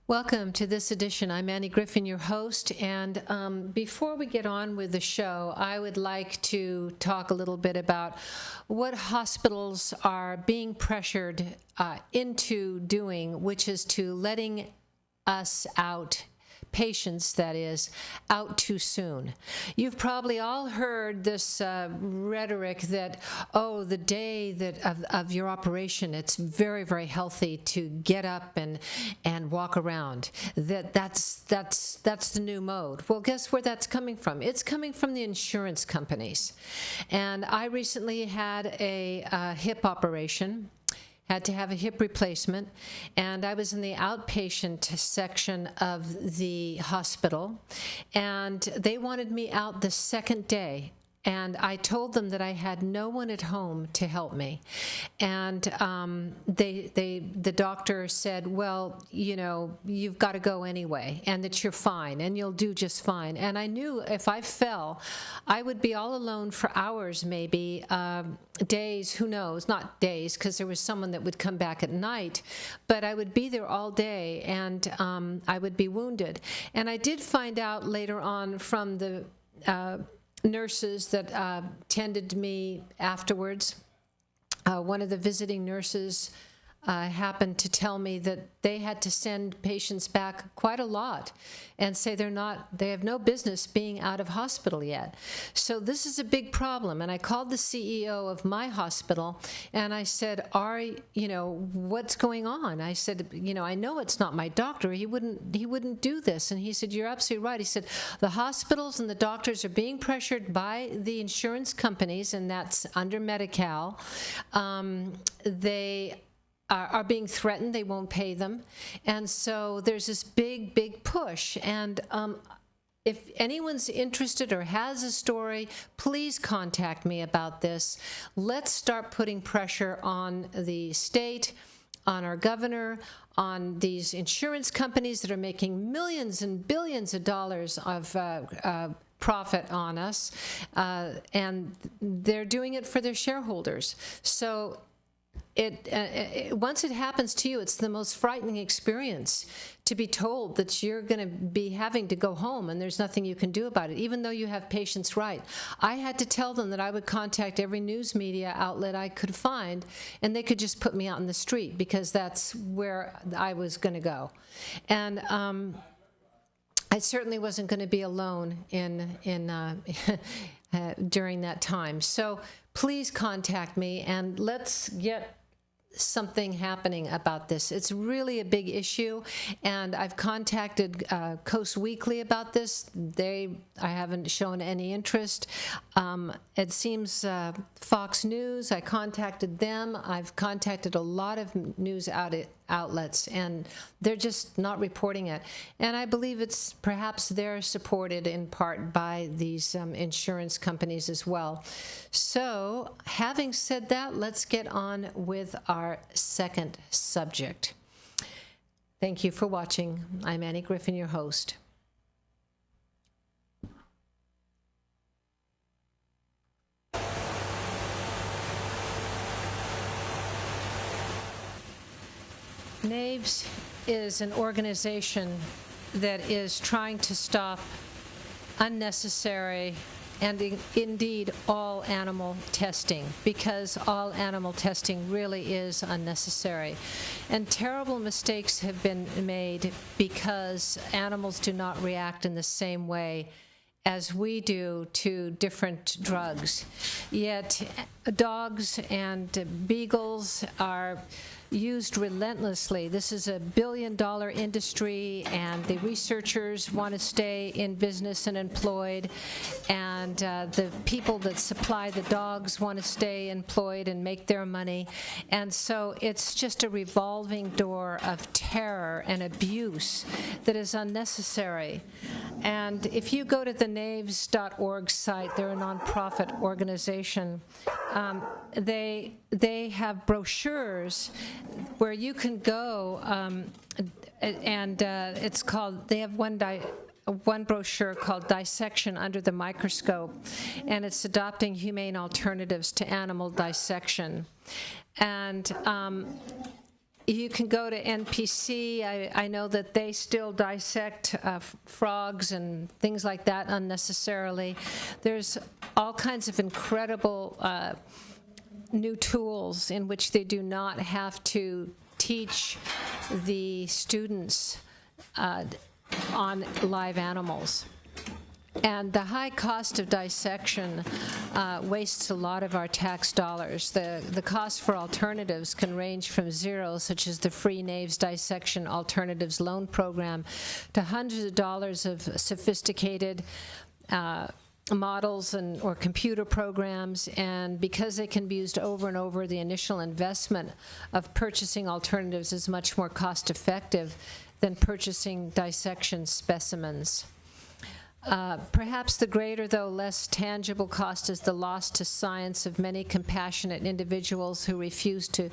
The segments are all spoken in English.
Welcome to this edition. I'm Annie Griffin, your host, and before we get on with the show, I would like to talk a little bit about what hospitals are being pressured into doing, which is to letting us out, patients, that is, out too soon. You've probably all heard this rhetoric that, oh, the day that of your operation, it's very, very healthy to get up and walk around. That's the new mode. Well, guess where that's coming from? It's coming from the insurance companies. And I recently had a hip operation. Had to have a hip replacement, and I was in the outpatient section of the hospital, and they wanted me out the second day. And I told them that I had no one at home to help me. And the doctor said, well, you know, you've got to go anyway, and that you're fine, and you'll do just fine. And I knew if I fell, I would be all alone for hours, maybe, days, who knows, not days, because there was someone that would come back at night, but I would be there all day, and I would be wounded. And I did find out later on from the nurses that tended me afterwards. One of the visiting nurses happened to tell me that they had to send patients back quite a lot and say they have no business being out of hospital yet. So this is a big problem. And I called the CEO of my hospital and I said, what's going on? I said, I know it's not my doctor. He wouldn't do this. And he said, you're absolutely right. He said, the hospitals and the doctors are being pressured by the insurance companies, and that's under Medi-Cal. They are being threatened, they won't pay them. And so there's this big push. And if anyone's interested or has a story, please contact me about this. Let's start putting pressure on the state, on our governor, on these insurance companies that are making millions and billions of dollars of profit on us, and they're doing it for their shareholders. So once it happens to you, it's the most frightening experience to be told that you're going to be having to go home and there's nothing you can do about it, even though you have patients' right. I had to tell them that I would contact every news media outlet I could find, and they could just put me out in the street because that's where I was going to go. And I certainly wasn't going to be alone during that time. So please contact me and let's get something happening about this. It's really a big issue, and I've contacted Coast Weekly about this. I haven't shown any interest. It seems Fox News, I contacted them. I've contacted a lot of news outlets, and they're just not reporting it. And I believe it's perhaps they're supported in part by these insurance companies as well. So, having said that, let's get on with our second subject. Thank you for watching. I'm Annie Griffin, your host. NAVES is an organization that is trying to stop unnecessary and indeed all animal testing, because all animal testing really is unnecessary. And terrible mistakes have been made because animals do not react in the same way as we do to different drugs. Yet dogs and beagles are used relentlessly. This is a billion-dollar industry, and the researchers want to stay in business and employed, and the people that supply the dogs want to stay employed and make their money. And so it's just a revolving door of terror and abuse that is unnecessary. And if you go to the naves.org site, they're a nonprofit organization. They have brochures where you can go, and it's called, they have one brochure called Dissection Under the Microscope, and it's adopting humane alternatives to animal dissection. And You can go to NPC. I know that they still dissect frogs and things like that unnecessarily. There's all kinds of incredible new tools in which they do not have to teach the students on live animals. And the high cost of dissection wastes a lot of our tax dollars. The cost for alternatives can range from zero, such as the Free Knaves Dissection Alternatives Loan Program, to hundreds of dollars of sophisticated models or computer programs. And because they can be used over and over, the initial investment of purchasing alternatives is much more cost effective than purchasing dissection specimens. Perhaps the greater, though less tangible cost is the loss to science of many compassionate individuals who refuse to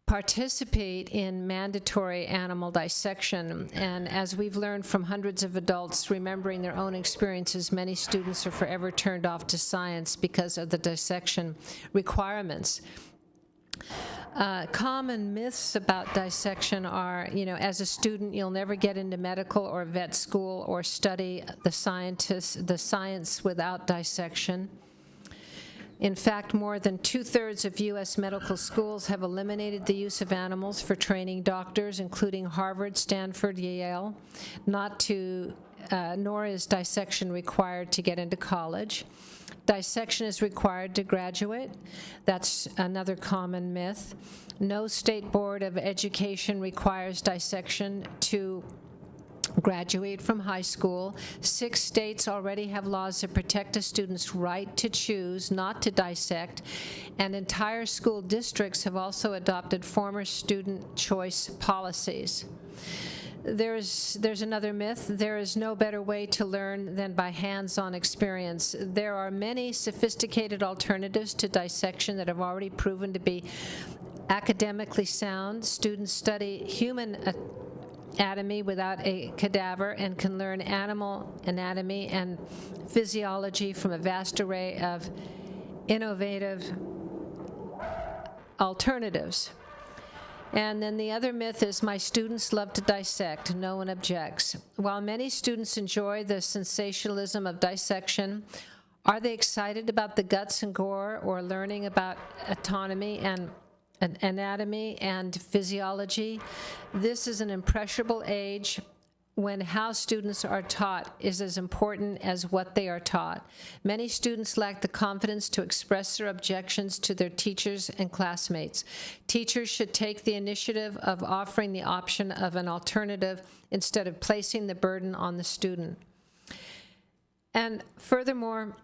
participate in mandatory animal dissection. And as we've learned from hundreds of adults remembering their own experiences, many students are forever turned off to science because of the dissection requirements. Common myths about dissection are, as a student, you'll never get into medical or vet school or study the science without dissection. In fact, more than 2/3 of U.S. medical schools have eliminated the use of animals for training doctors, including Harvard, Stanford, Yale. Nor is dissection required to get into college. Dissection is required to graduate. That's another common myth. No state board of education requires dissection to graduate from high school. 6 states already have laws that protect a student's right to choose not to dissect, and entire school districts have also adopted former student choice policies. There's another myth. There is no better way to learn than by hands-on experience. There are many sophisticated alternatives to dissection that have already proven to be academically sound. Students study human anatomy without a cadaver and can learn animal anatomy and physiology from a vast array of innovative alternatives. And then the other myth is, my students love to dissect. No one objects. While many students enjoy the sensationalism of dissection, are they excited about the guts and gore or learning about autonomy and anatomy and physiology? This is an impressionable age when how students are taught is as important as what they are taught. Many students lack the confidence to express their objections to their teachers and classmates. Teachers should take the initiative of offering the option of an alternative instead of placing the burden on the student. And furthermore,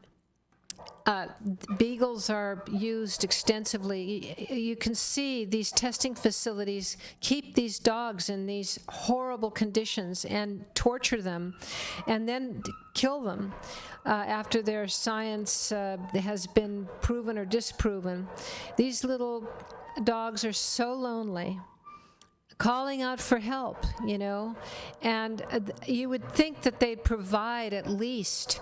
beagles are used extensively. You can see these testing facilities keep these dogs in these horrible conditions and torture them and then kill them after their science has been proven or disproven. These little dogs are so lonely, calling out for help, and you would think that they'd provide at least,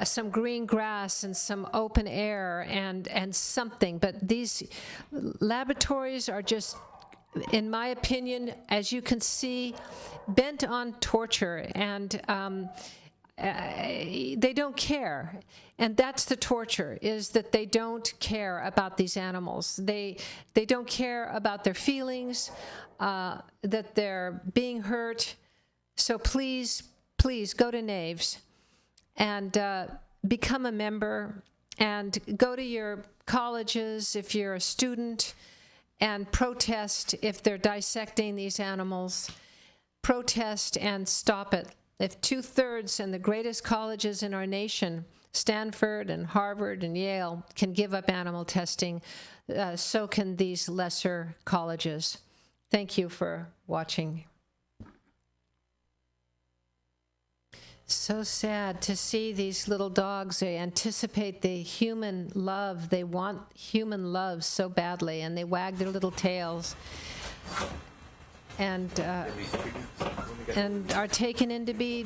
some green grass and some open air and something. But these laboratories are just, in my opinion, as you can see, bent on torture, and they don't care. And that's the torture, is that they don't care about these animals. They don't care about their feelings, that they're being hurt. So please go to Knaves and become a member, and go to your colleges if you're a student and protest if they're dissecting these animals. Protest and stop it. If 2/3 and the greatest colleges in our nation, Stanford and Harvard and Yale, can give up animal testing, so can these lesser colleges. Thank you for watching. So sad to see these little dogs. They anticipate the human love. They want human love so badly, and they wag their little tails and are taken in to be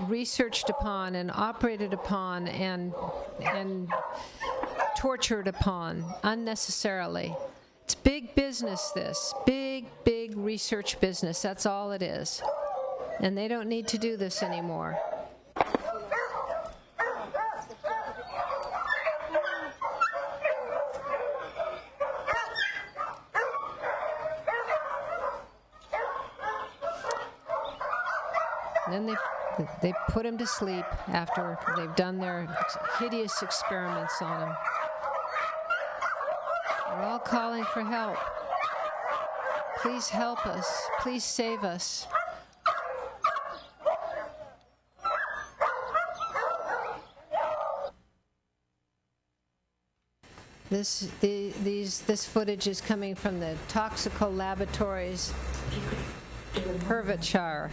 researched upon and operated upon and tortured upon unnecessarily. It's big business, this. Big, big research business. That's all it is. And they don't need to do this anymore. And then they put him to sleep after they've done their hideous experiments on him. We're all calling for help. Please help us. Please save us. This footage is coming from the Toxical Laboratories, Hertfordshire.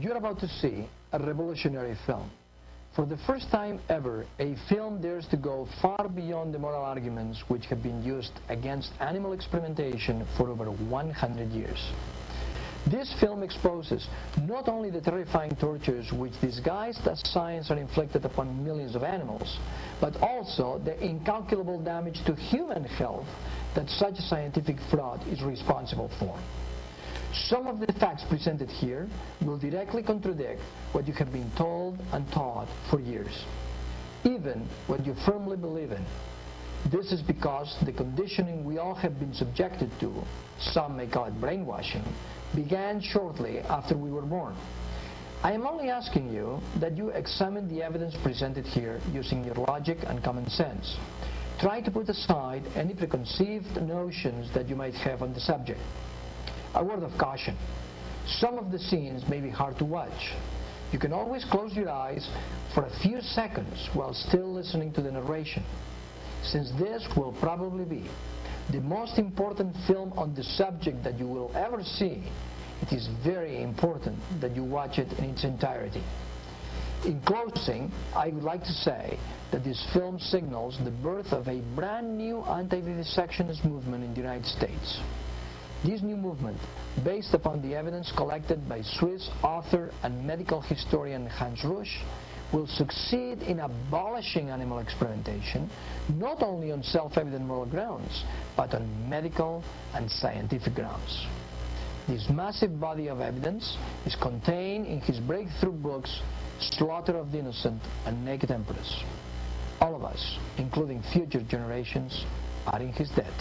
You're about to see a revolutionary film. For the first time ever, a film dares to go far beyond the moral arguments which have been used against animal experimentation for over 100 years. This film exposes not only the terrifying tortures which disguised as science are inflicted upon millions of animals, but also the incalculable damage to human health that such a scientific fraud is responsible for. Some of the facts presented here will directly contradict what you have been told and taught for years, even what you firmly believe in. This is because the conditioning we all have been subjected to, some may call it brainwashing, began shortly after we were born. I am only asking you that you examine the evidence presented here using your logic and common sense. Try to put aside any preconceived notions that you might have on the subject. A word of caution. Some of the scenes may be hard to watch. You can always close your eyes for a few seconds while still listening to the narration. Since this will probably be the most important film on the subject that you will ever see, it is very important that you watch it in its entirety. In closing, I would like to say that this film signals the birth of a brand new anti-vivisectionist movement in the United States. This new movement, based upon the evidence collected by Swiss author and medical historian Hans Rusch, will succeed in abolishing animal experimentation, not only on self-evident moral grounds, but on medical and scientific grounds. This massive body of evidence is contained in his breakthrough books, Slaughter of the Innocent and Naked Empress. All of us, including future generations, are in his debt.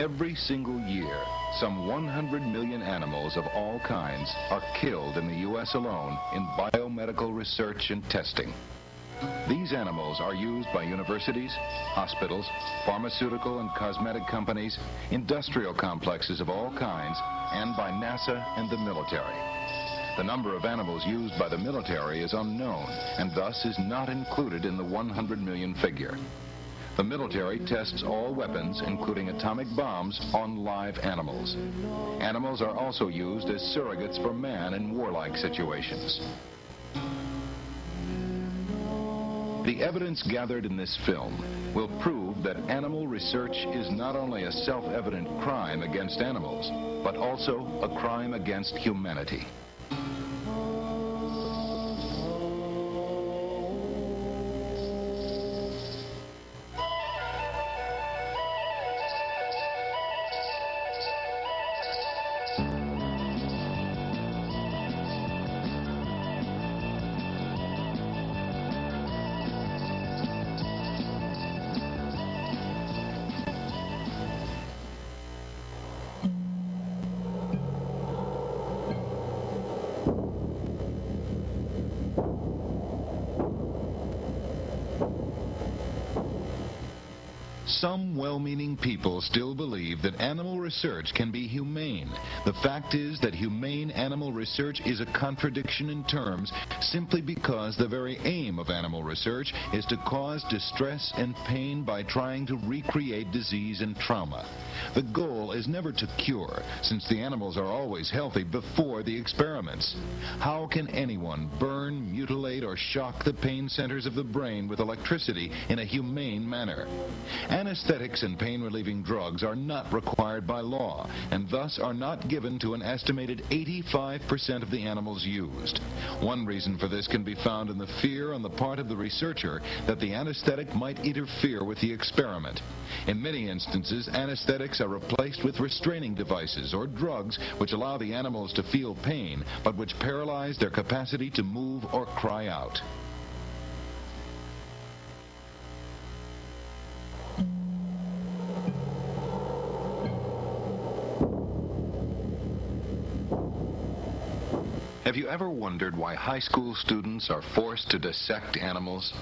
Every single year, some 100 million animals of all kinds are killed in the U.S. alone in biomedical research and testing. These animals are used by universities, hospitals, pharmaceutical and cosmetic companies, industrial complexes of all kinds, and by NASA and the military. The number of animals used by the military is unknown and thus is not included in the 100 million figure. The military tests all weapons, including atomic bombs, on live animals. Animals are also used as surrogates for man in warlike situations. The evidence gathered in this film will prove that animal research is not only a self-evident crime against animals, but also a crime against humanity. Some well-meaning people still believe that animal research can be humane. The fact is that humane animal research is a contradiction in terms simply because the very aim of animal research is to cause distress and pain by trying to recreate disease and trauma. The goal is never to cure, since the animals are always healthy before the experiments. How can anyone burn, mutilate, or shock the pain centers of the brain with electricity in a humane manner? Anesthetics and pain-relieving drugs are not required by law, and thus are not given to an estimated 85% of the animals used. One reason for this can be found in the fear on the part of the researcher that the anesthetic might interfere with the experiment. In many instances, anesthetics are replaced with restraining devices or drugs which allow the animals to feel pain, but which paralyze their capacity to move or cry out. Have you ever wondered why high school students are forced to dissect animals?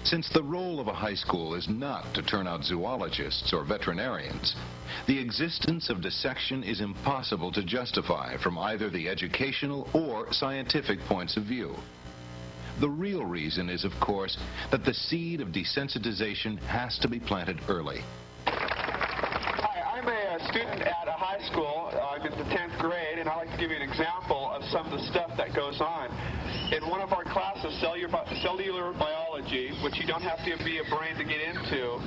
Since the role of a high school is not to turn out zoologists or veterinarians, the existence of dissection is impossible to justify from either the educational or scientific points of view. The real reason is, of course, that the seed of desensitization has to be planted early. Hi, I'm a student at a high school. I'm in the 10th grade, and I'd like to give you an example of some of the stuff that goes on. In one of our classes, cellular biology, which you don't have to be a brain to get into,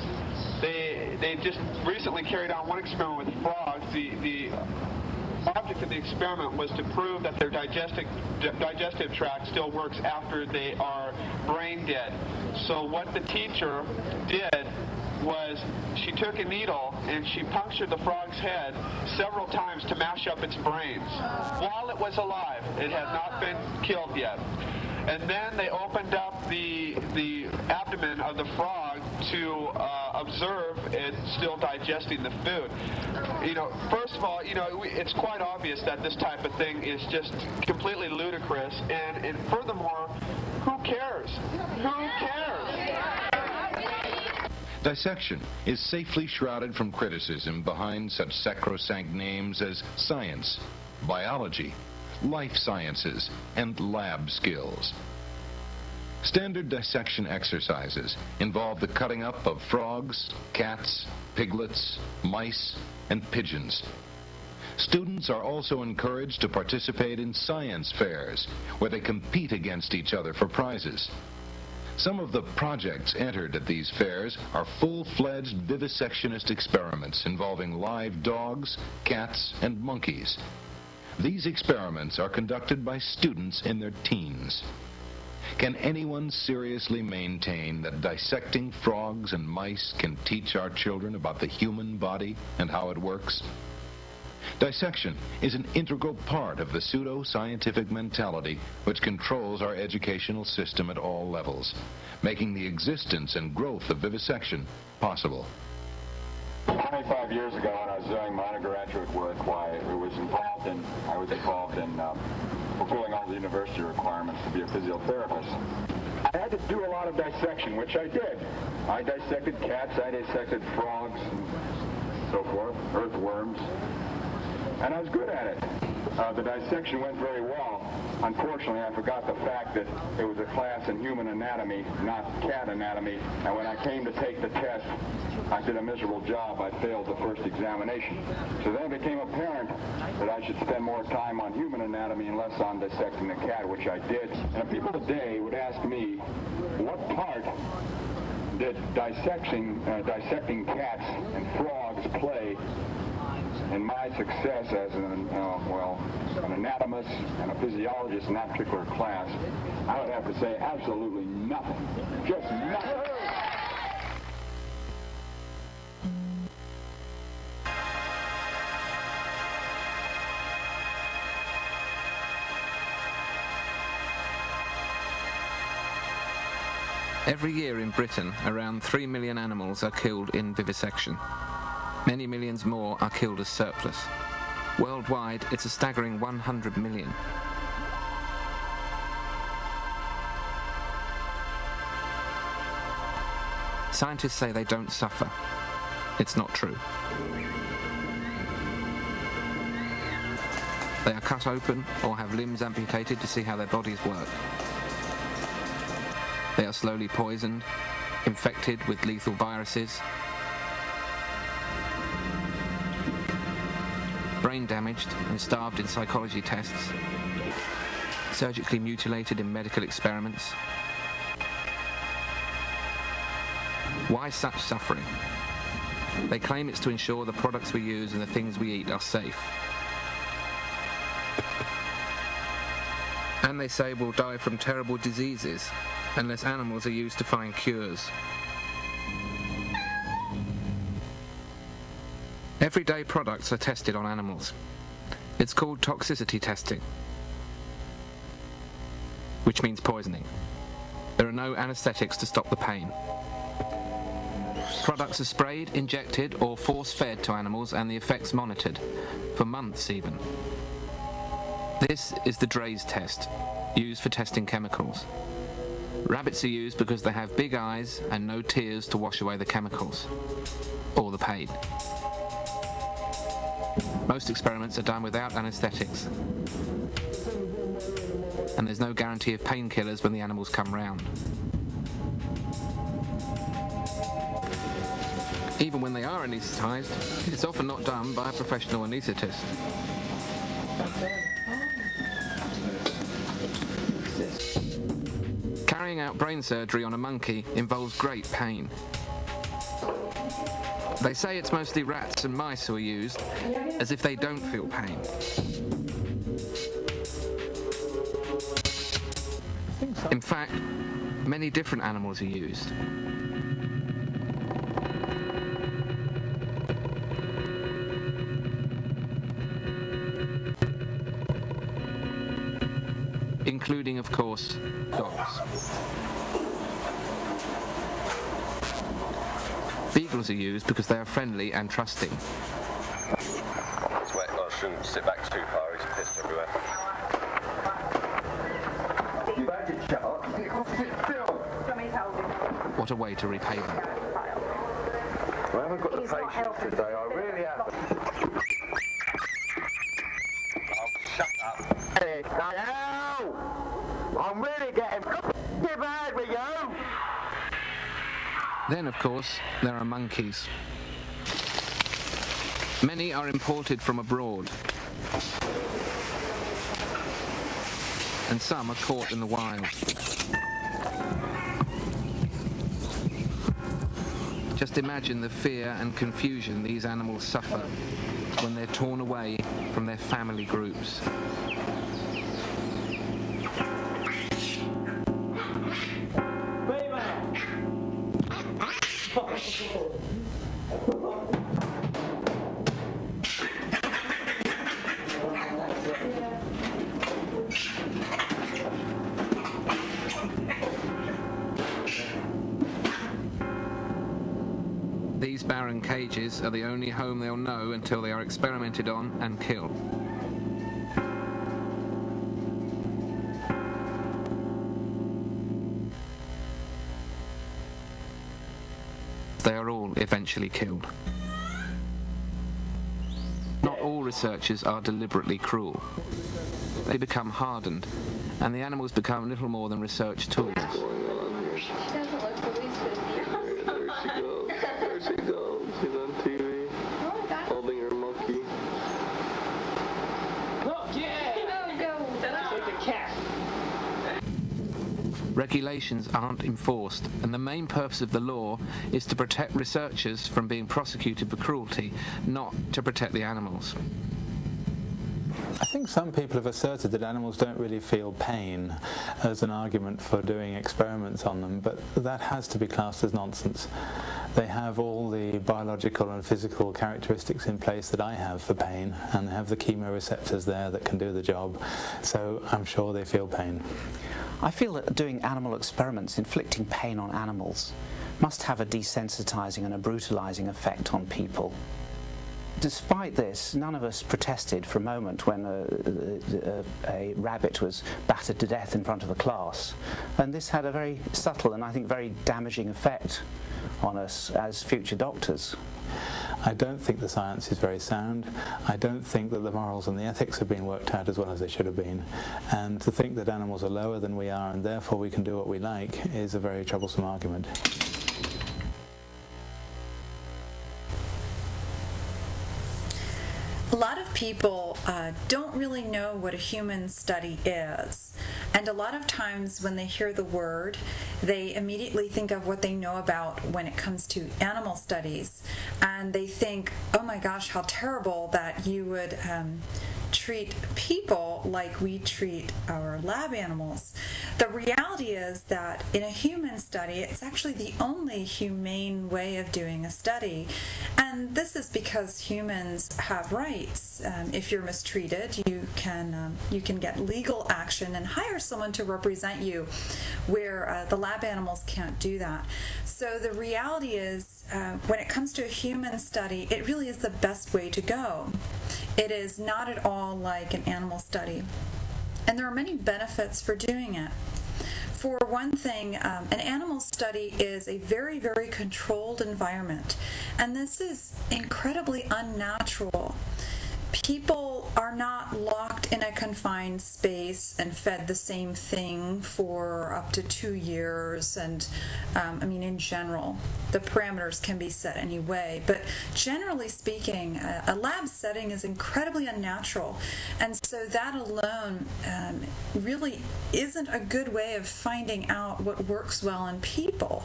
they just recently carried on one experiment with frogs. The object of the experiment was to prove that their digestive tract still works after they are brain dead. So what the teacher did was she took a needle and she punctured the frog's head several times to mash up its brains while it was alive. It had not been killed yet. And then they opened up the abdomen of the frog to observe it still digesting the food. First of all, it's quite obvious that this type of thing is just completely ludicrous. And furthermore, who cares? Who cares? Dissection is safely shrouded from criticism behind such sacrosanct names as science, biology, life sciences, and lab skills. Standard dissection exercises involve the cutting up of frogs, cats, piglets, mice, and pigeons. Students are also encouraged to participate in science fairs, where they compete against each other for prizes. Some of the projects entered at these fairs are full-fledged vivisectionist experiments involving live dogs, cats, and monkeys. These experiments are conducted by students in their teens. Can anyone seriously maintain that dissecting frogs and mice can teach our children about the human body and how it works? Dissection is an integral part of the pseudo-scientific mentality which controls our educational system at all levels, making the existence and growth of vivisection possible. 25 5 years ago when I was doing my undergraduate work, I was involved in fulfilling all the university requirements to be a physiotherapist. I had to do a lot of dissection, which I did. I dissected cats, I dissected frogs, and so forth, earthworms, and I was good at it. The dissection went very well. Unfortunately, I forgot the fact that it was a class in human anatomy, not cat anatomy, and when I came to take the test, I did a miserable job. I failed the first examination. So then it became apparent that I should spend more time on human anatomy and less on dissecting the cat, which I did. And people today would ask me, what part did dissecting cats and frogs play in my success as an anatomist and a physiologist in that particular class? I would have to say absolutely nothing. Just nothing. Every year in Britain, around 3 million animals are killed in vivisection. Many millions more are killed as surplus. Worldwide, it's a staggering 100 million. Scientists say they don't suffer. It's not true. They are cut open or have limbs amputated to see how their bodies work. They are slowly poisoned, infected with lethal viruses, brain damaged and starved in psychology tests, surgically mutilated in medical experiments. Why such suffering? They claim it's to ensure the products we use and the things we eat are safe. And they say we'll die from terrible diseases unless animals are used to find cures. Everyday products are tested on animals. It's called toxicity testing, which means poisoning. There are no anesthetics to stop the pain. Products are sprayed, injected, or force-fed to animals and the effects monitored, for months even. This is the Draize test, used for testing chemicals. Rabbits are used because they have big eyes and no tears to wash away the chemicals, or the pain. Most experiments are done without anesthetics, and there's no guarantee of painkillers when the animals come round. Even when they are anaesthetised, it's often not done by a professional anaesthetist. Carrying out brain surgery on a monkey involves great pain. They say it's mostly rats and mice who are used, as if they don't feel pain. In fact, many different animals are used. Including, of course, dogs. Beagles are used because they are friendly and trusting. It's wet, I shouldn't sit back too far, he's pissed everywhere. You've had your shot. Sit still. What a way to repay them. I haven't got the patience today, I really haven't. Oh, shut up. Hey, hello! I'm really getting bad with you! Then, of course, there are monkeys. Many are imported from abroad, and some are caught in the wild. Just imagine the fear and confusion these animals suffer when they're torn away from their family groups. These barren in cages are the only home they'll know until they are experimented on and killed. They are all eventually killed. Not all researchers are deliberately cruel. They become hardened, and the animals become little more than research tools. She doesn't look the least bit amused. There she goes. There she goes. She's on TV. Oh my God. Holding her monkey. Look, yeah! Oh, go. Take the cat. Regulations aren't enforced, and the main purpose of the law is to protect researchers from being prosecuted for cruelty, not to protect the animals. I think some people have asserted that animals don't really feel pain as an argument for doing experiments on them, but that has to be classed as nonsense. They have all the biological and physical characteristics in place that I have for pain, and they have the chemoreceptors there that can do the job, so I'm sure they feel pain. I feel that doing animal experiments, inflicting pain on animals, must have a desensitizing and a brutalizing effect on people. Despite this, none of us protested for a moment when a rabbit was battered to death in front of a class. And this had a very subtle and I think very damaging effect on us as future doctors. I don't think the science is very sound. I don't think that the morals and the ethics have been worked out as well as they should have been. And to think that animals are lower than we are and therefore we can do what we like is a very troublesome argument. A lot of people don't really know what a human study is. And a lot of times when they hear the word, they immediately think of what they know about when it comes to animal studies. And they think, oh my gosh, how terrible that you would treat people like we treat our lab animals. The reality is that in a human study, it's actually the only humane way of doing a study. And this is because humans have rights. If you're mistreated, you can get legal action and hire someone to represent you, where the lab animals can't do that. So the reality is, when it comes to a human study, it really is the best way to go. It is not at all like an animal study. And there are many benefits for doing it. For one thing, an animal study is a very, very controlled environment. And this is incredibly unnatural. People are not locked in a confined space and fed the same thing for up to 2 years. And in general, the parameters can be set anyway. But generally speaking, a lab setting is incredibly unnatural. And so that alone really isn't a good way of finding out what works well in people.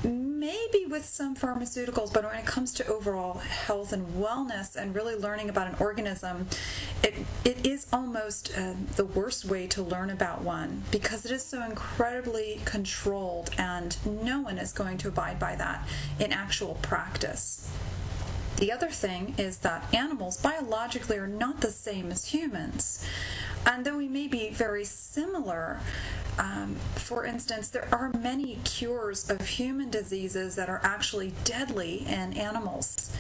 Maybe with some pharmaceuticals, but when it comes to overall health and wellness and really learning about an organism, it is almost the worst way to learn about one, because it is so incredibly controlled and no one is going to abide by that in actual practice. The other thing is that animals biologically are not the same as humans. And though we may be very similar, for instance, there are many cures of human diseases that are actually deadly in animals.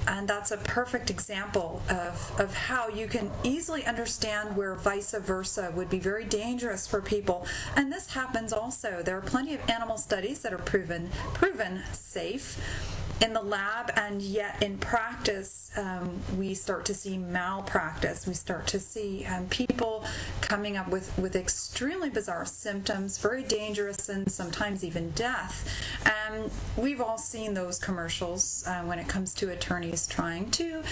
And that's a perfect example of how you can easily understand where vice versa would be very dangerous for people. And this happens also. There are plenty of animal studies that are proven safe in the lab, and yet in practice we start to see malpractice. We start to see people coming up with extremely bizarre symptoms, very dangerous, and sometimes even death. And we've all seen those commercials when it comes to attorneys trying to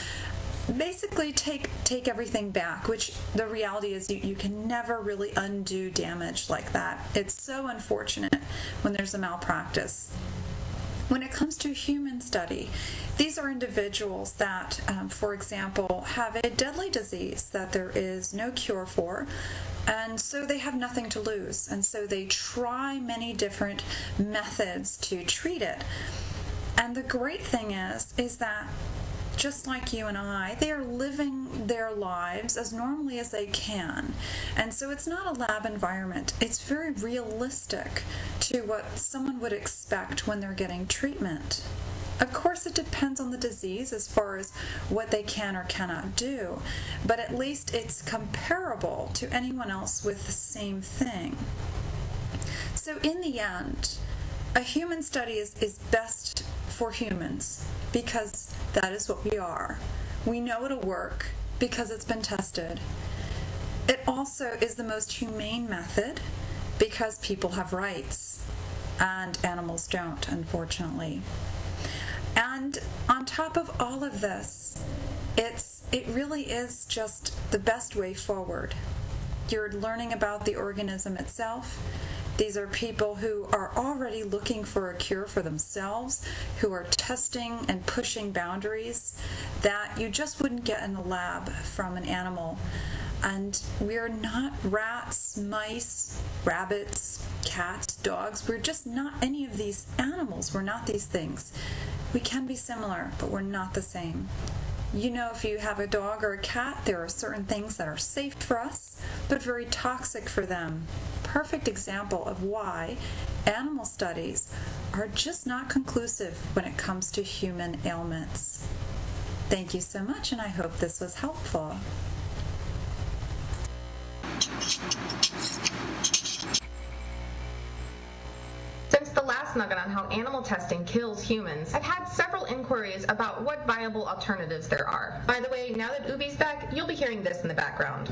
basically take everything back, which the reality is you can never really undo damage like that. It's so unfortunate when there's a malpractice. When it comes to a human study, these are individuals that, for example, have a deadly disease that there is no cure for, and so they have nothing to lose, and so they try many different methods to treat it. And the great thing is that just like you and I, they are living their lives as normally as they can. And so it's not a lab environment. It's very realistic to what someone would expect when they're getting treatment. Of course, it depends on the disease as far as what they can or cannot do, but at least it's comparable to anyone else with the same thing. So in the end, a human study is best for humans because that is what we are. We know it'll work because it's been tested. It also is the most humane method because people have rights and animals don't, unfortunately. And on top of all of this, it really is just the best way forward. You're learning about the organism itself. These are people who are already looking for a cure for themselves, who are testing and pushing boundaries that you just wouldn't get in a lab from an animal. And we're not rats, mice, rabbits, cats, dogs. We're just not any of these animals. We're not these things. We can be similar, but we're not the same. You know, if you have a dog or a cat, there are certain things that are safe for us, but very toxic for them. Perfect example of why animal studies are just not conclusive when it comes to human ailments. Thank you so much, and I hope this was helpful. Since the last nugget on how animal testing kills humans, I've had several inquiries about what viable alternatives there are. By the way, now that Ubi's back, you'll be hearing this in the background.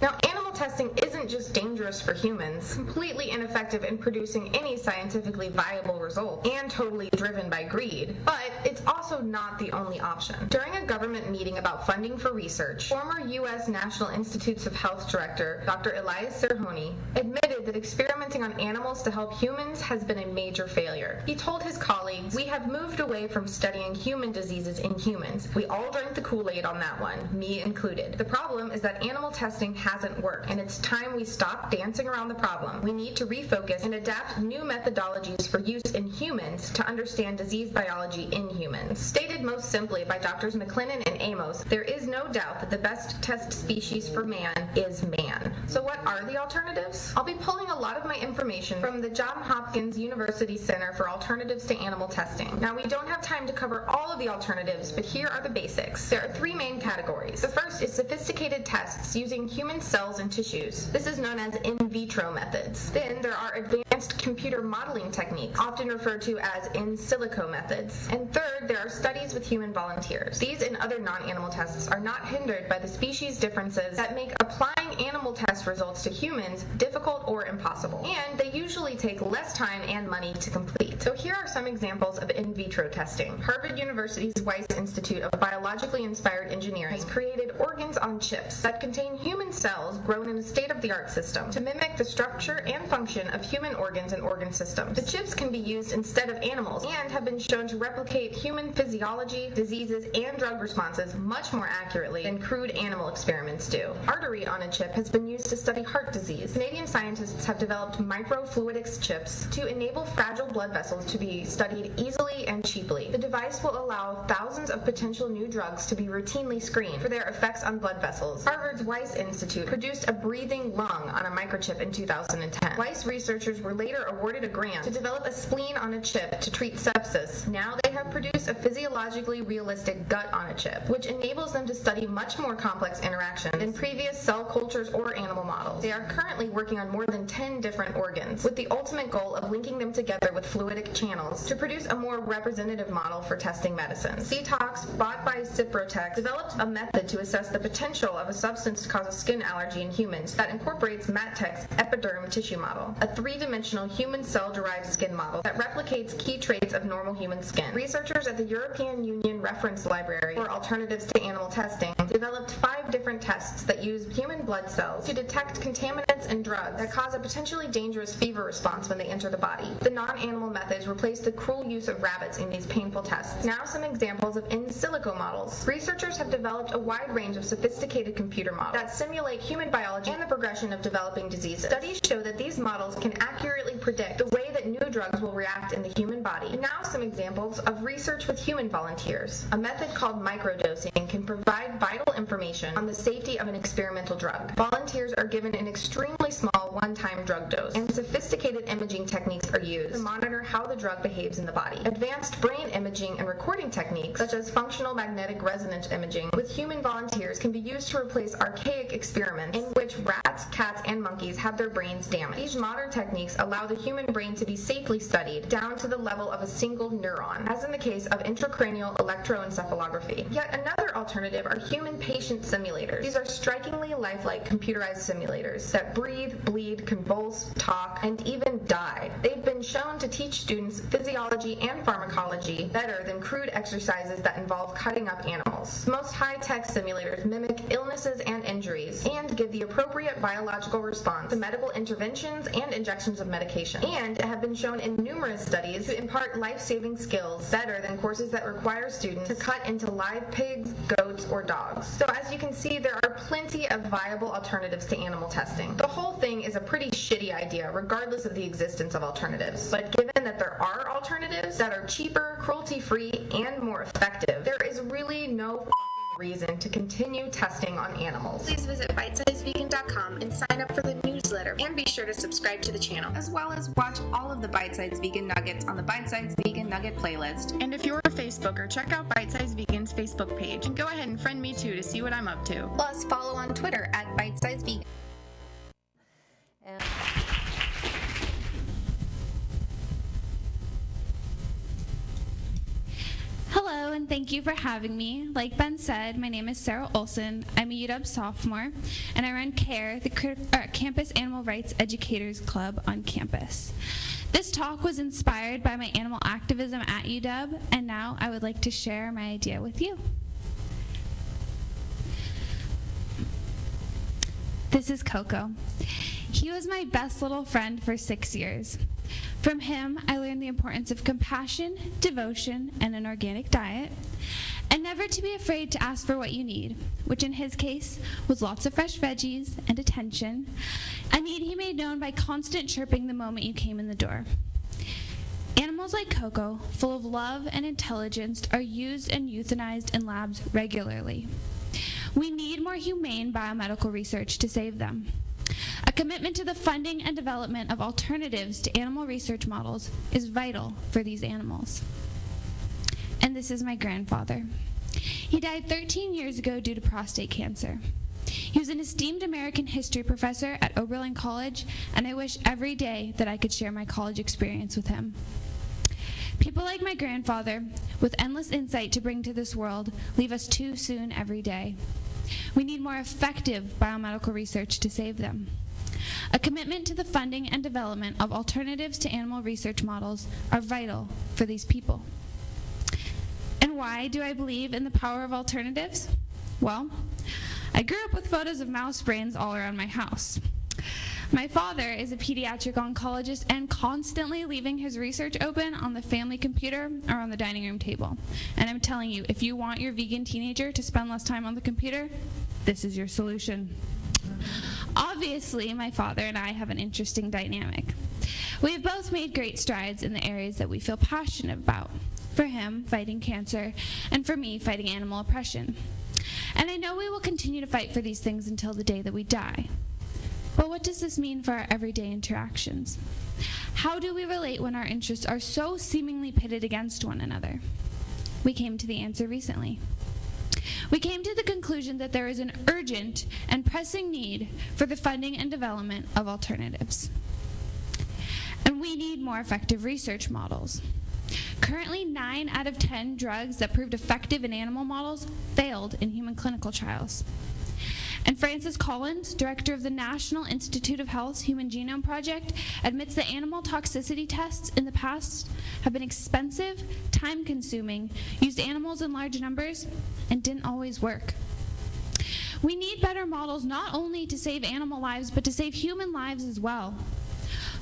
Now, animal testing isn't just dangerous for humans, completely ineffective in producing any scientifically viable result, and totally driven by greed, but it's also not the only option. During a government meeting about funding for research, former U.S. National Institutes of Health Director Dr. Elias Zerhouni admitted that experimenting on animals to help humans has been a major failure. He told his colleagues, "We have moved away from studying human diseases in humans. We all drank the Kool-Aid on that one, me included. The problem is that animal testing hasn't worked, and it's time we stop dancing around the problem. We need to refocus and adapt new methodologies for use in humans to understand disease biology in humans." Stated most simply by Drs. McLennan and Amos, there is no doubt that the best test species for man is man. So what are the alternatives? I'll be pulling a lot of my information from the Johns Hopkins University Center for Alternatives to Animal Testing. Now, we don't have time to cover all of the alternatives, but here are the basics. There are three main categories. The first is sophisticated tests using human cells and tissues. This is known as in vitro methods. Then there are advanced computer modeling techniques, often referred to as in silico methods. And third, there are studies with human volunteers. These and other non-animal tests are not hindered by the species differences that make applying animal test results to humans difficult or impossible. And they usually take less time and money to complete. So here are some examples of in vitro testing. Harvard University's Weiss Institute of Biologically Inspired Engineering has created organs on chips that contain human cells grown in a state-of-the-art system to mimic the structure and function of human organs and organ systems. The chips can be used instead of animals and have been shown to replicate human physiology, diseases, and drug responses much more accurately than crude animal experiments do. Artery on a chip has been used to study heart disease. Canadian scientists have developed microfluidics chips to enable fragile blood vessels to be studied easily and cheaply. The device will allow thousands of potential new drugs to be routinely screened for their effects on blood vessels. Harvard's Weiss Institute produced a breathing lung on a microchip in 2010. Weiss researchers were later awarded a grant to develop a spleen on a chip to treat sepsis. Now they have produced a physiologically realistic gut on a chip, which enables them to study much more complex interactions than previous cell cultures or animal models. They are currently working on more than 10 different organs, with the ultimate goal of linking them together with fluidic channels to produce a more representative model for testing medicines. Cetox, bought by Ciprotech, developed a method to assess the potential of a substance to cause a skin allergy in humans that incorporates Mattech's epiderm tissue model, a three-dimensional human cell-derived skin model that replicates key traits of normal human skin. Researchers at the European Union Reference Library for Alternatives to Animal Testing developed 5 different tests that use human blood cells to detect contaminants and drugs that cause a potentially dangerous fever response when they enter the body. The non-animal methods replaced the cruel use of rabbits in these painful tests. Now some examples of in silico models. Researchers have developed a wide range of sophisticated computer models that simulate human biology and the progression of developing diseases. Studies show that these models can accurately accurately predict the way that new drugs will react in the human body. And now some examples of research with human volunteers. A method called microdosing can provide vital information on the safety of an experimental drug. Volunteers are given an extremely small one-time drug dose, and sophisticated imaging techniques are used to monitor how the drug behaves in the body. Advanced brain imaging and recording techniques, such as functional magnetic resonance imaging with human volunteers, can be used to replace archaic experiments in which rats, cats, and monkeys have their brains damaged. These modern techniques allow the human brain to be safely studied down to the level of a single neuron, as in the case of intracranial electroencephalography. Yet another alternative are human patient simulators. These are strikingly lifelike computerized simulators that breathe, bleed, convulse, talk, and even die. They've been shown to teach students physiology and pharmacology better than crude exercises that involve cutting up animals. Most high-tech simulators mimic illnesses and injuries and give the appropriate biological response to medical interventions and injections of medication, and have been shown in numerous studies to impart life-saving skills better than courses that require students to cut into live pigs, goats, or dogs. So as you can see, there are plenty of viable alternatives to animal testing. The whole thing is a pretty shitty idea, regardless of the existence of alternatives. But given that there are alternatives that are cheaper, cruelty-free, and more effective, there is really no reason to continue testing on animals. Please visit bitesizevegan.com and sign up for the newsletter, and be sure to subscribe to the channel, as well as watch all of the Bite Size Vegan Nuggets on the Bite Size Vegan Nugget playlist. And if you're a Facebooker, check out Bite Size Vegan's Facebook page, and go ahead and friend me too to see what I'm up to. Plus, follow on Twitter at Bite Size Vegan. Hello, and thank you for having me. Like Ben said, my name is Sarah Olson. I'm a UW sophomore, and I run CARE, the Campus Animal Rights Educators Club on campus. This talk was inspired by my animal activism at UW, and now I would like to share my idea with you. This is Coco. He was my best little friend for 6 years. From him, I learned the importance of compassion, devotion, and an organic diet, and never to be afraid to ask for what you need, which in his case was lots of fresh veggies and attention, a need he made known by constant chirping the moment you came in the door. Animals like Coco, full of love and intelligence, are used and euthanized in labs regularly. We need more humane biomedical research to save them. A commitment to the funding and development of alternatives to animal research models is vital for these animals. And this is my grandfather. He died 13 years ago due to prostate cancer. He was an esteemed American history professor at Oberlin College, and I wish every day that I could share my college experience with him. People like my grandfather, with endless insight to bring to this world, leave us too soon every day. We need more effective biomedical research to save them. A commitment to the funding and development of alternatives to animal research models are vital for these people. And why do I believe in the power of alternatives? Well, I grew up with photos of mouse brains all around my house. My father is a pediatric oncologist and constantly leaving his research open on the family computer or on the dining room table. And I'm telling you, if you want your vegan teenager to spend less time on the computer, this is your solution. Obviously, my father and I have an interesting dynamic. We have both made great strides in the areas that we feel passionate about. For him, fighting cancer, and for me, fighting animal oppression. And I know we will continue to fight for these things until the day that we die. But what does this mean for our everyday interactions? How do we relate when our interests are so seemingly pitted against one another? We came to the answer recently. We came to the conclusion that there is an urgent and pressing need for the funding and development of alternatives. And we need more effective research models. Currently, 9 out of 10 drugs that proved effective in animal models failed in human clinical trials. And Francis Collins, director of the National Institute of Health's Human Genome Project, admits that animal toxicity tests in the past have been expensive, time-consuming, used animals in large numbers, and didn't always work. We need better models not only to save animal lives, but to save human lives as well.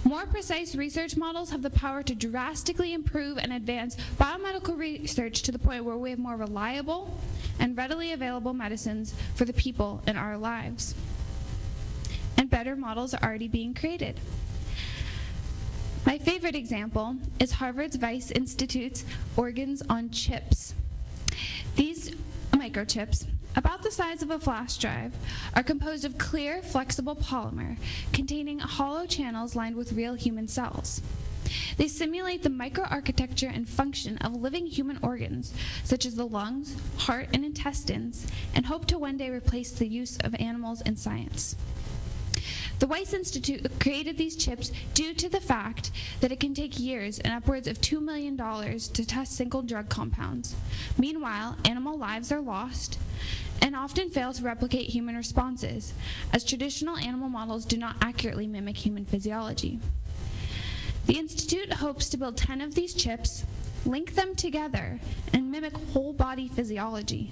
More precise research models have the power to drastically improve and advance biomedical research to the point where we have more reliable and readily available medicines for the people in our lives. And better models are already being created. My favorite example is Harvard's Weiss Institute's organs on chips. These microchips, about the size of a flash drive, are composed of clear, flexible polymer containing hollow channels lined with real human cells. They simulate the microarchitecture and function of living human organs, such as the lungs, heart, and intestines, and hope to one day replace the use of animals in science. The Weiss Institute created these chips due to the fact that it can take years and upwards of $2 million to test single drug compounds. Meanwhile, animal lives are lost and often fail to replicate human responses, as traditional animal models do not accurately mimic human physiology. The Institute hopes to build 10 of these chips, link them together, and mimic whole body physiology.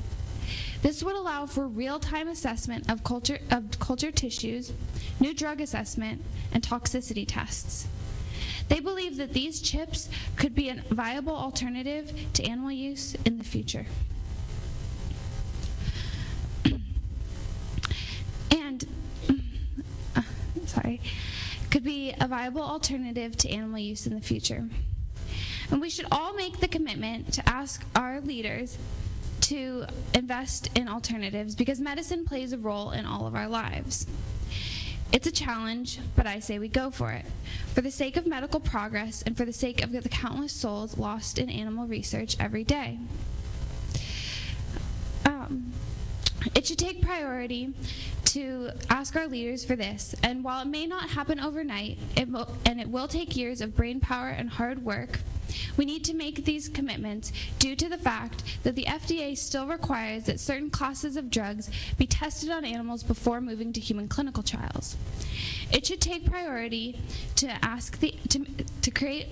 This would allow for real-time assessment of culture tissues, new drug assessment, and toxicity tests. They believe that these chips could be a viable alternative to animal use in the future. Could be a viable alternative to animal use in the future. And we should all make the commitment to ask our leaders to invest in alternatives, because medicine plays a role in all of our lives. It's a challenge, but I say we go for it, for the sake of medical progress and for the sake of the countless souls lost in animal research every day. It should take priority to ask our leaders for this, and while it may not happen overnight, it will take years of brain power and hard work, we need to make these commitments due to the fact that the FDA still requires that certain classes of drugs be tested on animals before moving to human clinical trials. It should take priority to to create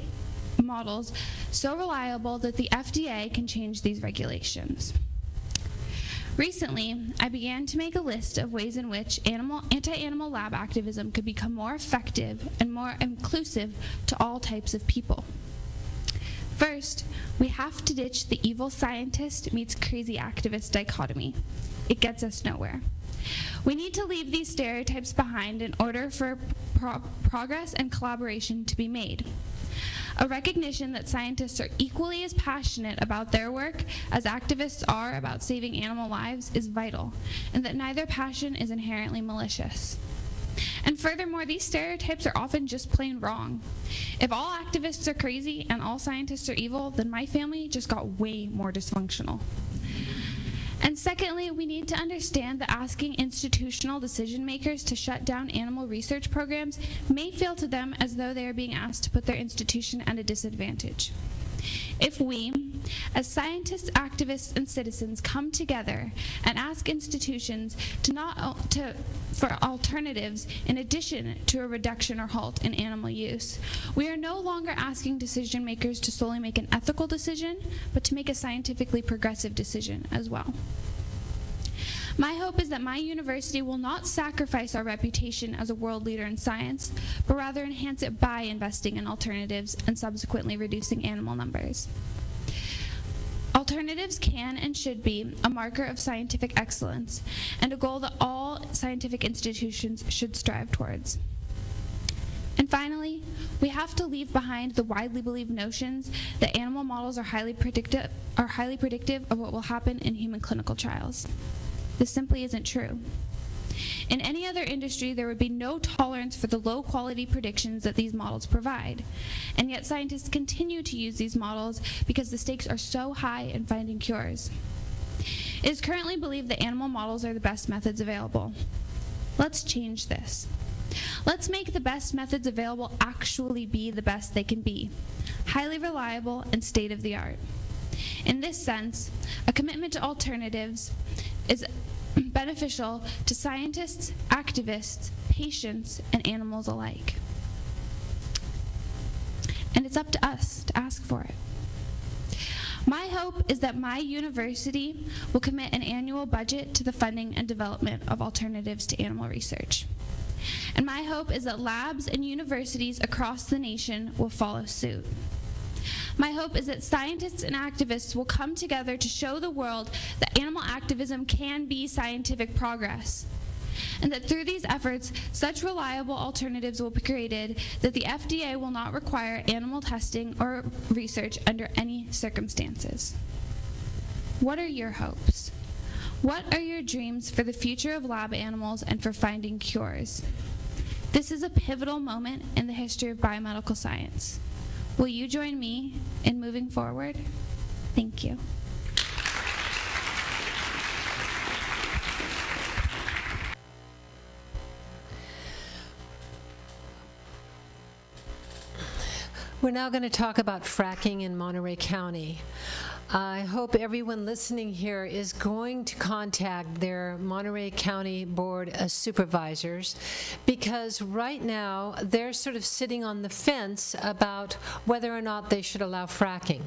models so reliable that the FDA can change these regulations. Recently, I began to make a list of ways in which anti-animal lab activism could become more effective and more inclusive to all types of people. First, we have to ditch the evil scientist meets crazy activist dichotomy. It gets us nowhere. We need to leave these stereotypes behind in order for progress and collaboration to be made. A recognition that scientists are equally as passionate about their work as activists are about saving animal lives is vital, and that neither passion is inherently malicious. And furthermore, these stereotypes are often just plain wrong. If all activists are crazy and all scientists are evil, then my family just got way more dysfunctional. And secondly, we need to understand that asking institutional decision makers to shut down animal research programs may feel to them as though they are being asked to put their institution at a disadvantage. If we, as scientists, activists, and citizens, come together and ask institutions for alternatives in addition to a reduction or halt in animal use, we are no longer asking decision makers to solely make an ethical decision, but to make a scientifically progressive decision as well. My hope is that my university will not sacrifice our reputation as a world leader in science, but rather enhance it by investing in alternatives and subsequently reducing animal numbers. Alternatives can and should be a marker of scientific excellence and a goal that all scientific institutions should strive towards. And finally, we have to leave behind the widely believed notions that animal models are highly predictive of what will happen in human clinical trials. This simply isn't true. In any other industry, there would be no tolerance for the low-quality predictions that these models provide, and yet scientists continue to use these models because the stakes are so high in finding cures. It is currently believed that animal models are the best methods available. Let's change this. Let's make the best methods available actually be the best they can be, highly reliable and state-of-the-art. In this sense, a commitment to alternatives is beneficial to scientists, activists, patients, and animals alike. And it's up to us to ask for it. My hope is that my university will commit an annual budget to the funding and development of alternatives to animal research. And my hope is that labs and universities across the nation will follow suit. My hope is that scientists and activists will come together to show the world that animal activism can be scientific progress. and that through these efforts, such reliable alternatives will be created that the FDA will not require animal testing or research under any circumstances. What are your hopes? What are your dreams for the future of lab animals and for finding cures? This is a pivotal moment in the history of biomedical science. Will you join me in moving forward? Thank you. We're now going to talk about fracking in Monterey County. I hope everyone listening here is going to contact their Monterey County Board of Supervisors, because right now they're sort of sitting on the fence about whether or not they should allow fracking.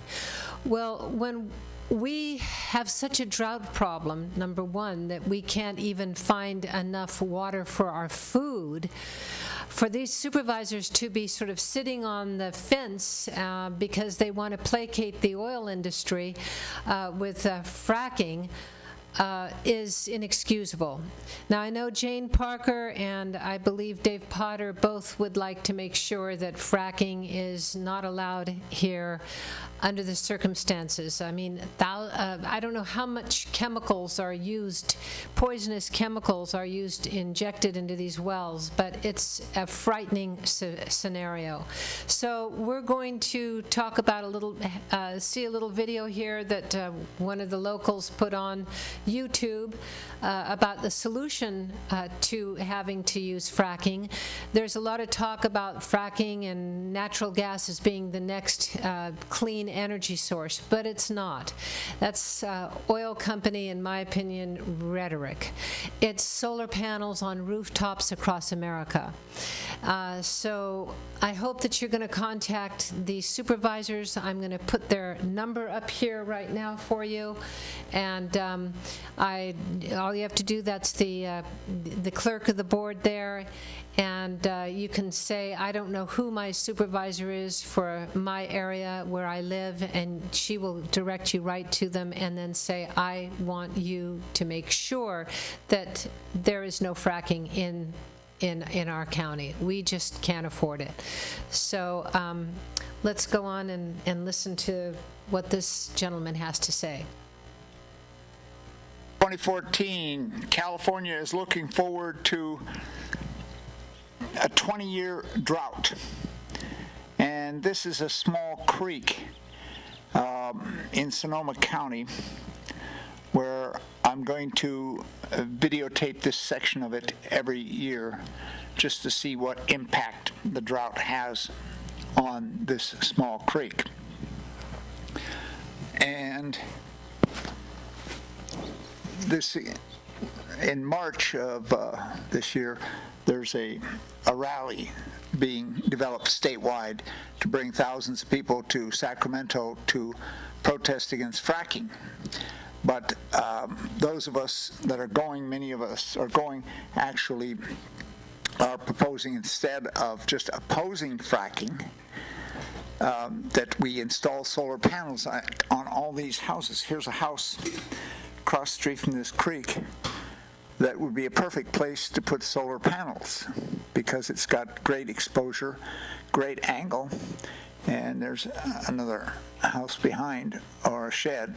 Well, when we have such a drought problem, number one, that we can't even find enough water for our food, for these supervisors to be sort of sitting on the fence because they want to placate the oil industry with fracking is inexcusable. Now, I know Jane Parker and I believe Dave Potter both would like to make sure that fracking is not allowed here under the circumstances. I mean, I don't know how much chemicals are used, poisonous chemicals are used, injected into these wells, but it's a frightening scenario. So we're going to talk about see a little video here that one of the locals put on YouTube about the solution to having to use fracking. There's a lot of talk about fracking and natural gas as being the next clean energy source, but it's not. That's oil company, in my opinion, rhetoric. It's solar panels on rooftops across America. So I hope that you're going to contact the supervisors. I'm going to put their number up here right now for you, and all you have to do, that's the clerk of the board there, and you can say, I don't know who my supervisor is for my area where I live, and she will direct you right to them, and then say, I want you to make sure that there is no fracking in our county. We just can't afford it. So let's go on and listen to what this gentleman has to say. 2014, California is looking forward to a 20-year drought. And this is a small creek in Sonoma County where I'm going to videotape this section of it every year just to see what impact the drought has on this small creek. And this, in March of this year, there's a rally being developed statewide to bring thousands of people to Sacramento to protest against fracking. But those of us that are going, many of us are going, actually are proposing, instead of just opposing fracking, that we install solar panels on all these houses. Here's a house across the street from this creek that would be a perfect place to put solar panels because it's got great exposure, great angle, and there's another house behind, or a shed.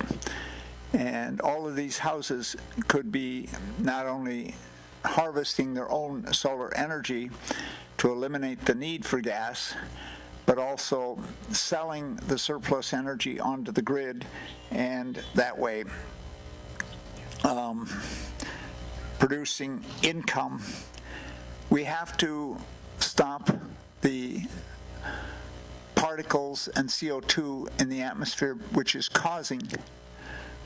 And all of these houses could be not only harvesting their own solar energy to eliminate the need for gas, but also selling the surplus energy onto the grid, and that way producing income. We have to stop the particles and CO2 in the atmosphere, which is causing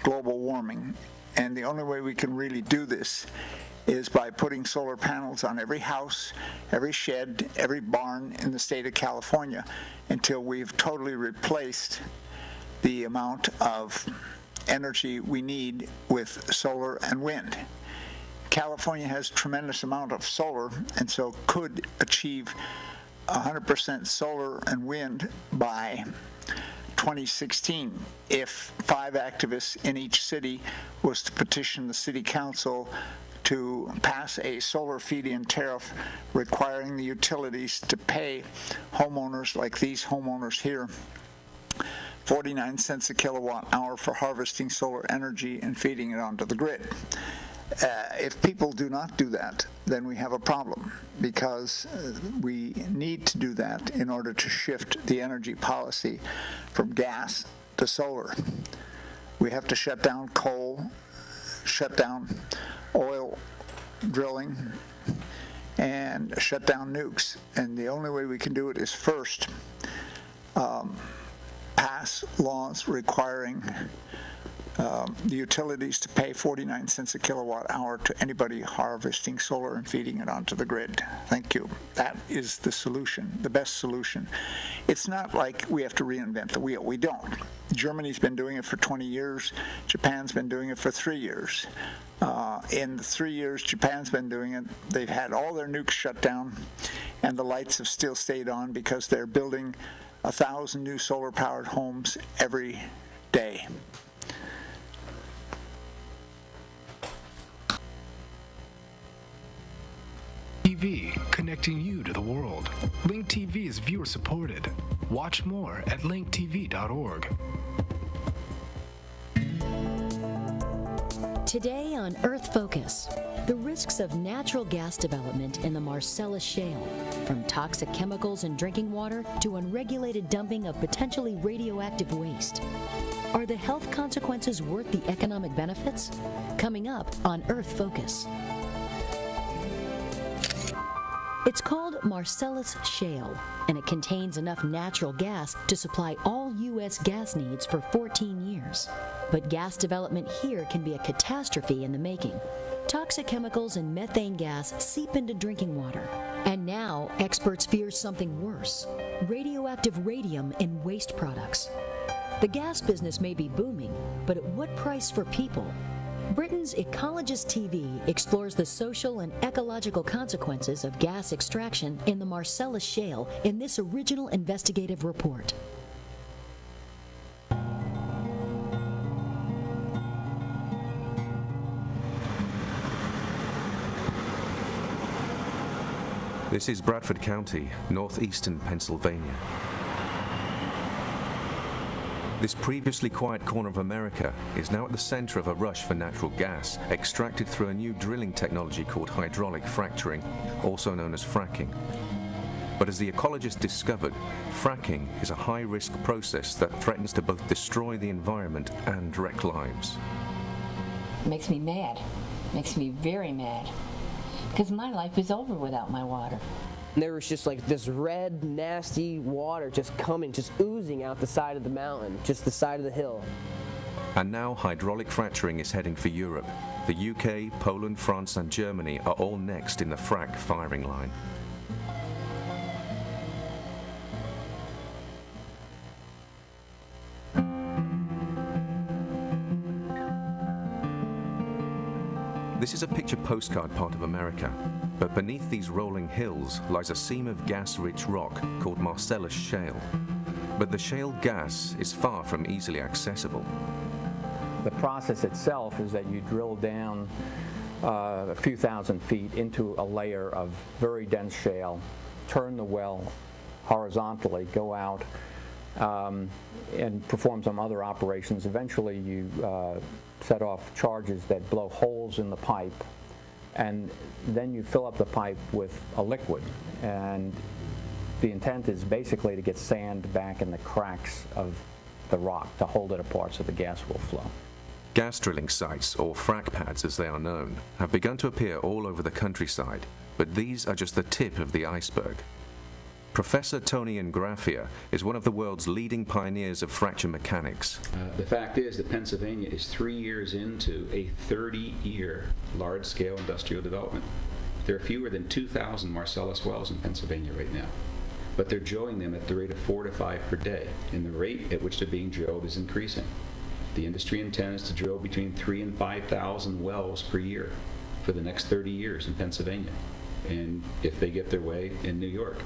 global warming. And the only way we can really do this is by putting solar panels on every house, every shed, every barn in the state of California until we've totally replaced the amount of energy we need with solar and wind. California has a tremendous amount of solar, and so could achieve 100% solar and wind by 2016 if 5 activists in each city was to petition the city council to pass a solar feed-in tariff requiring the utilities to pay homeowners like these homeowners here 49 cents a kilowatt hour for harvesting solar energy and feeding it onto the grid. If people do not do that, then we have a problem, because we need to do that in order to shift the energy policy from gas to solar. We have to shut down coal, shut down oil drilling, and shut down nukes. And the only way we can do it is first pass laws requiring the utilities to pay 49 cents a kilowatt hour to anybody harvesting solar and feeding it onto the grid. Thank you. That is the solution, the best solution. It's not like we have to reinvent the wheel. We don't. Germany's been doing it for 20 years. Japan's been doing it for 3 years. In the 3 years Japan's been doing it, they've had all their nukes shut down, and the lights have still stayed on because they're building 1,000 new solar-powered homes every day. TV, connecting you to the world. Link TV is viewer supported. Watch more at linktv.org. Today on Earth Focus, the risks of natural gas development in the Marcellus Shale, from toxic chemicals in drinking water to unregulated dumping of potentially radioactive waste. Are the health consequences worth the economic benefits? Coming up on Earth Focus. It's called Marcellus Shale, and it contains enough natural gas to supply all U.S. gas needs for 14 years. But gas development here can be a catastrophe in the making. Toxic chemicals and methane gas seep into drinking water. And now, experts fear something worse: radioactive radium in waste products. The gas business may be booming, but at what price for people? Britain's Ecologist TV explores the social and ecological consequences of gas extraction in the Marcellus Shale in this original investigative report. This is Bradford County, northeastern Pennsylvania. This previously quiet corner of America is now at the center of a rush for natural gas, extracted through a new drilling technology called hydraulic fracturing, also known as fracking. But as the ecologist discovered, fracking is a high-risk process that threatens to both destroy the environment and wreck lives. It makes me mad. Makes me very mad. Because my life is over without my water. There was just like this red, nasty water just coming, just oozing out the side of the mountain, just the side of the hill. And now hydraulic fracturing is heading for Europe. The UK, Poland, France, and Germany are all next in the frack firing line. This is a picture postcard part of America, but beneath these rolling hills lies a seam of gas-rich rock called Marcellus Shale. But the shale gas is far from easily accessible. The process itself is that you drill down a few thousand feet into a layer of very dense shale, turn the well horizontally, go out, and perform some other operations. Eventually you set off charges that blow holes in the pipe, and then you fill up the pipe with a liquid. And the intent is basically to get sand back in the cracks of the rock to hold it apart so the gas will flow. Gas drilling sites, or frack pads as they are known, have begun to appear all over the countryside, but these are just the tip of the iceberg. Professor Tony Ingrafia is one of the world's leading pioneers of fracture mechanics. The fact is that Pennsylvania is 3 years into a 30-year large-scale industrial development. There are fewer than 2,000 Marcellus wells in Pennsylvania right now, but they're drilling them at the rate of 4 to 5 per day, and the rate at which they're being drilled is increasing. The industry intends to drill between 3,000 and 5,000 wells per year for the next 30 years in Pennsylvania, and if they get their way, in New York.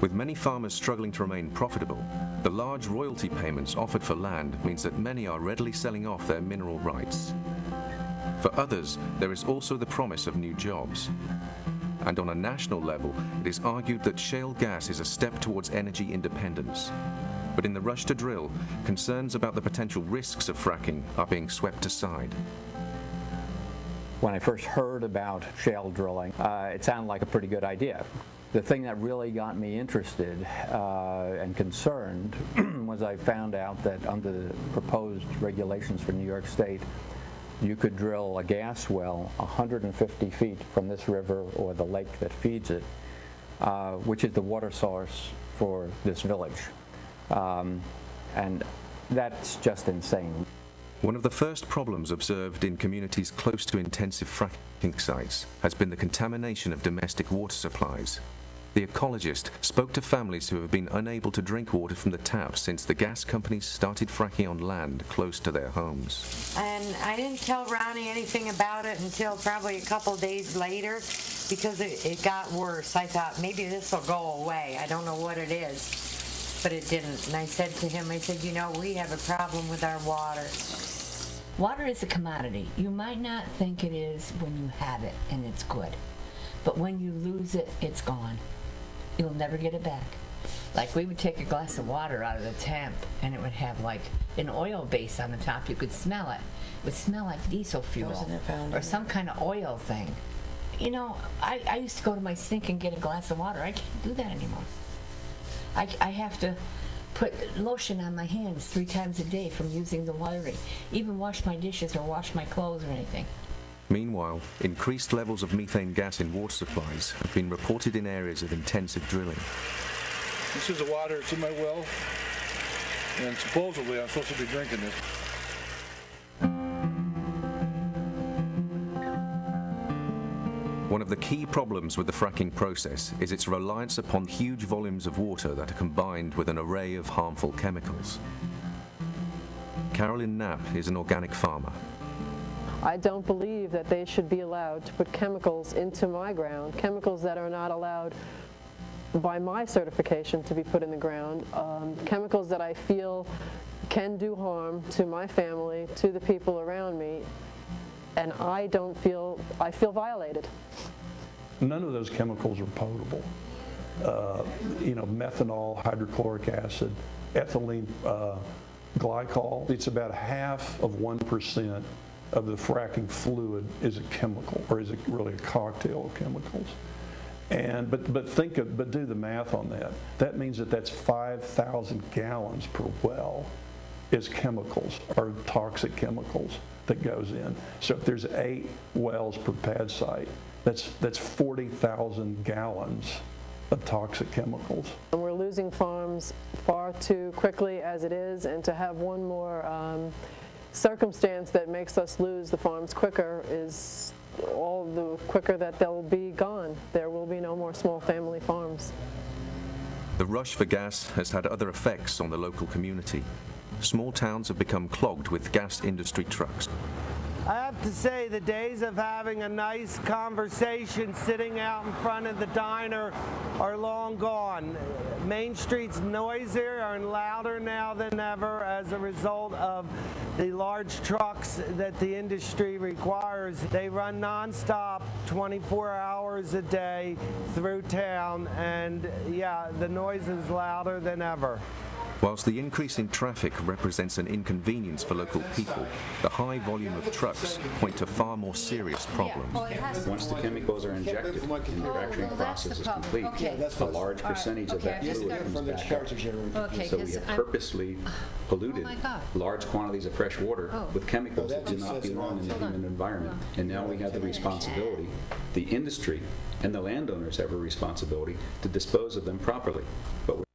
With many farmers struggling to remain profitable, the large royalty payments offered for land means that many are readily selling off their mineral rights. For others, there is also the promise of new jobs. And on a national level, it is argued that shale gas is a step towards energy independence. But in the rush to drill, concerns about the potential risks of fracking are being swept aside. When I first heard about shale drilling, it sounded like a pretty good idea. The thing that really got me interested and concerned was I found out that under the proposed regulations for New York State, you could drill a gas well 150 feet from this river or the lake that feeds it, which is the water source for this village. And that's just insane. One of the first problems observed in communities close to intensive fracking sites has been the contamination of domestic water supplies. The ecologist spoke to families who have been unable to drink water from the tap since the gas companies started fracking on land close to their homes. And I didn't tell Ronnie anything about it until probably a couple days later because it got worse. I thought maybe this will go away. I don't know what it is, but it didn't. And I said to him, I said, you know, we have a problem with our water. Water is a commodity. You might not think it is when you have it and it's good, but when you lose it, it's gone. You'll never get it back. Like we would take a glass of water out of the tap and it would have like an oil base on the top. You could smell it. It would smell like diesel fuel or some kind of oil thing. You know, I used to go to my sink and get a glass of water. I can't do that anymore. I have to put lotion on my hands 3 times a day from using the water. Even wash my dishes or wash my clothes or anything. Meanwhile, increased levels of methane gas in water supplies have been reported in areas of intensive drilling. This is the water that's in my well, and supposedly I'm supposed to be drinking this. One of the key problems with the fracking process is its reliance upon huge volumes of water that are combined with an array of harmful chemicals. Carolyn Knapp is an organic farmer. I don't believe that they should be allowed to put chemicals into my ground, chemicals that are not allowed by my certification to be put in the ground, chemicals that I feel can do harm to my family, to the people around me, and I feel violated. None of those chemicals are potable. Methanol, hydrochloric acid, ethylene glycol, it's about half of 1% of the fracking fluid is a chemical, or is it really a cocktail of chemicals? And but do the math on that. That means that's 5,000 gallons per well is chemicals, or toxic chemicals that goes in. So if there's 8 wells per pad site, that's 40,000 gallons of toxic chemicals. And we're losing farms far too quickly as it is, and to have one more circumstance that makes us lose the farms quicker is all the quicker that they'll be gone. There will be no more small family farms. The rush for gas has had other effects on the local community. Small towns have become clogged with gas industry trucks. I have to say the days of having a nice conversation sitting out in front of the diner are long gone. Main Street's noisier and louder now than ever as a result of the large trucks that the industry requires. They run nonstop 24 hours a day through town, and yeah, the noise is louder than ever. Whilst the increase in traffic represents an inconvenience for local people, the high volume of trucks point to far more serious problems. Once the chemicals are injected and the fracturing process is complete, a large percentage of that fluid comes back up. So we have purposely polluted large quantities of fresh water with chemicals that do not belong in the human environment. And now we have the responsibility, the industry and the landowners have a responsibility to dispose of them properly. But